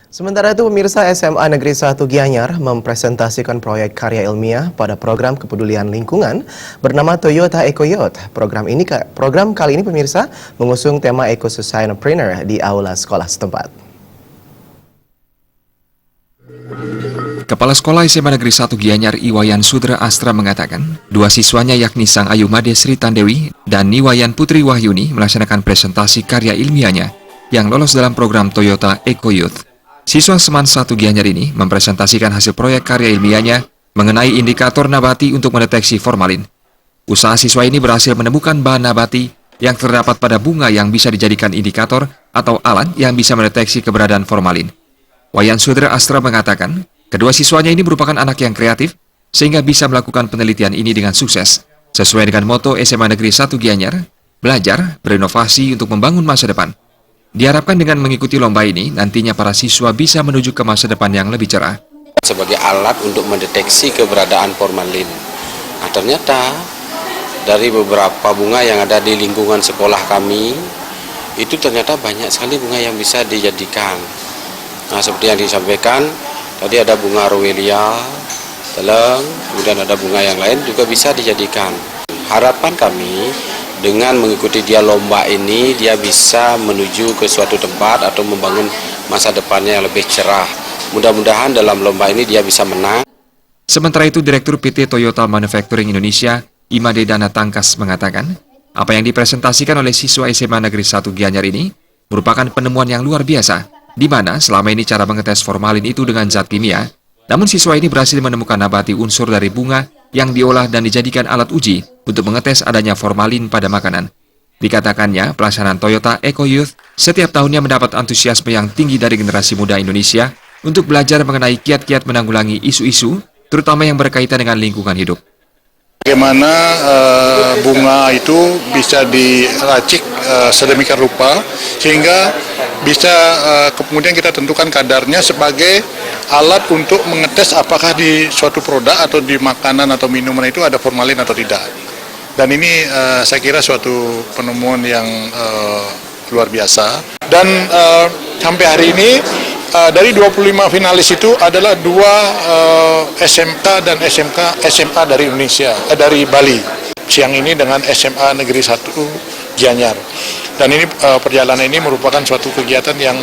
Sementara itu, pemirsa SMA Negeri 1 Gianyar mempresentasikan proyek karya ilmiah pada program kepedulian lingkungan bernama Toyota Eco Youth. Program kali ini, pemirsa, mengusung tema Eco Sustainapreneur di aula sekolah setempat. Kepala Sekolah SMA Negeri 1 Gianyar Iwayan Sudra Astra mengatakan, dua siswanya yakni Sang Ayu Made Sri Tandewi dan Niwayan Putri Wahyuni melaksanakan presentasi karya ilmiahnya yang lolos dalam program Toyota Eco Youth. Siswa Seman 1 Gianyar ini mempresentasikan hasil proyek karya ilmiahnya mengenai indikator nabati untuk mendeteksi formalin. Usaha siswa ini berhasil menemukan bahan nabati yang terdapat pada bunga yang bisa dijadikan indikator atau alat yang bisa mendeteksi keberadaan formalin. Wayan Sudra Astra mengatakan, kedua siswanya ini merupakan anak yang kreatif sehingga bisa melakukan penelitian ini dengan sukses. Sesuai dengan moto SMA Negeri 1 Gianyar, belajar, berinovasi untuk membangun masa depan. Diharapkan dengan mengikuti lomba ini, nantinya para siswa bisa menuju ke masa depan yang lebih cerah. Sebagai alat untuk mendeteksi keberadaan formalin. Nah, ternyata dari beberapa bunga yang ada di lingkungan sekolah kami, itu ternyata banyak sekali bunga yang bisa dijadikan. Nah, seperti yang disampaikan, tadi ada bunga Rowelia, teleng, kemudian ada bunga yang lain juga bisa dijadikan. Harapan kami, dengan mengikuti dia lomba ini, dia bisa menuju ke suatu tempat atau membangun masa depannya yang lebih cerah. Mudah-mudahan dalam lomba ini dia bisa menang. Sementara itu, Direktur PT Toyota Manufacturing Indonesia, Imade Dana Tangkas mengatakan, apa yang dipresentasikan oleh siswa SMA Negeri 1 Gianyar ini merupakan penemuan yang luar biasa, di mana selama ini cara mengetes formalin itu dengan zat kimia, namun siswa ini berhasil menemukan nabati unsur dari bunga yang diolah dan dijadikan alat uji untuk mengetes adanya formalin pada makanan. Dikatakannya, pelaksanaan Toyota Eco Youth setiap tahunnya mendapat antusiasme yang tinggi dari generasi muda Indonesia untuk belajar mengenai kiat-kiat menanggulangi isu-isu, terutama yang berkaitan dengan lingkungan hidup. Bagaimana bunga itu bisa diracik sedemikian rupa sehingga bisa kemudian kita tentukan kadarnya sebagai alat untuk mengetes apakah di suatu produk atau di makanan atau minuman itu ada formalin atau tidak. Dan ini saya kira suatu penemuan yang luar biasa. Dan sampai hari ini dari 25 finalis itu adalah 2 SMK dan SMA dari Indonesia, dari Bali. Siang ini dengan SMA Negeri 1 Gianyar. Dan ini perjalanan ini merupakan suatu kegiatan yang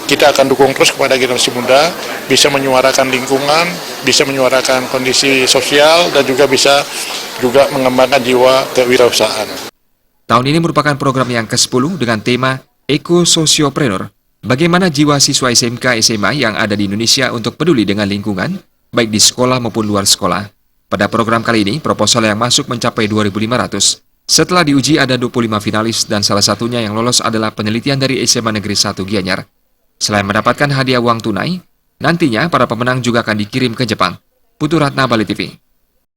kita akan dukung terus kepada generasi muda, bisa menyuarakan lingkungan, bisa menyuarakan kondisi sosial, dan juga bisa mengembangkan jiwa kewirausahaan. Tahun ini merupakan program yang ke-10 dengan tema Eco Sociopreneur. Bagaimana jiwa siswa SMK SMA yang ada di Indonesia untuk peduli dengan lingkungan, baik di sekolah maupun luar sekolah. Pada program kali ini, proposal yang masuk mencapai 2.500. Setelah diuji ada 25 finalis dan salah satunya yang lolos adalah penelitian dari SMA Negeri 1 Gianyar. Selain mendapatkan hadiah uang tunai, nantinya para pemenang juga akan dikirim ke Jepang. Putu Ratna, Bali TV.